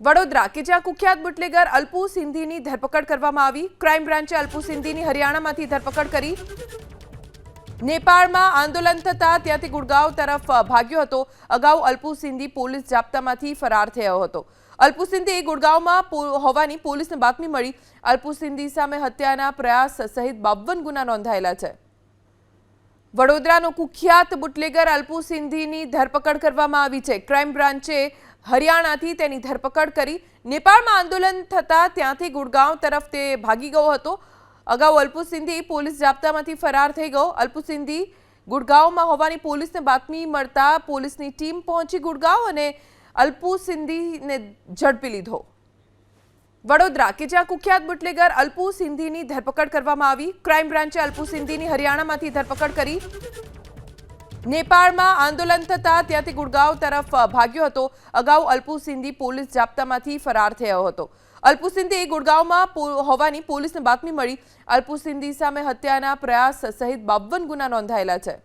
વડોદરા કે જ્યાં કુખ્યાત બુટલેગર અલ્પુ સિંધીની ધરપકડ કરવામાં આવી। ક્રાઇમ બ્રાન્ચે અલ્પુ સિંધીની હરિયાણામાંથી ધરપકડ કરી। નેપાળમાં આંદોલન થતા ત્યાંથી ગુડગાંવ તરફ ભાગ્યો હતો। અગાઉ અલ્પુ સિંધી પોલીસ જાપ્તામાંથી ફરાર થયો હતો। અલ્પુ સિંધી ગુડગાંવમાં હોવાની પોલીસને બાતમી મળી। અલ્પુ સિંધી સામે હત્યાના પ્રયાસ સહિત 52 ગુના નોંધાયેલા છે। વડોદરાનો કુખ્યાત બુટલેગર અલ્પુ સિંધીની ધરપકડ કરવામાં આવી છે। ક્રાઇમ બ્રાન્ચે હરિયાણાથી તેની ધરપકડ કરી। નેપાળમાં આંદોલન થતા ત્યાંથી ગુડગાંવ તરફ તે ભાગી ગયો હતો। અગાઉ અલ્પુ સિંધી પોલીસ જાપ્તામાંથી ફરાર થઈ ગયો। અલ્પુ સિંધી ગુડગાંવમાં હોવાની પોલીસને બાતમી મળતા પોલીસની ટીમ પહોંચી ગુડગાંવ અને અલ્પુ સિંધીને ઝડપી લીધો। વડોદરા કે જ્યાં કુખ્યાત બુટલેગર અલ્પુ સિંધીની ધરપકડ કરવામાં આવી। ક્રાઇમ બ્રાન્ચે અલ્પુ સિંધીની હરિયાણામાંથી ધરપકડ કરી। નેપાળમાં આંદોલન થતા ત્યાંથી ગુડગાંવ તરફ ભાગ્યો હતો। અગાઉ અલ્પુ સિંધી પોલીસ જાપ્તામાંથી ફરાર થયો હતો। અલ્પુ સિંધી ગુડગાંવમાં હોવાની પોલીસને બાતમી મળી। અલ્પુ સિંધી સામે હત્યાના પ્રયાસ સહિત 52 ગુના નોંધાયેલા છે।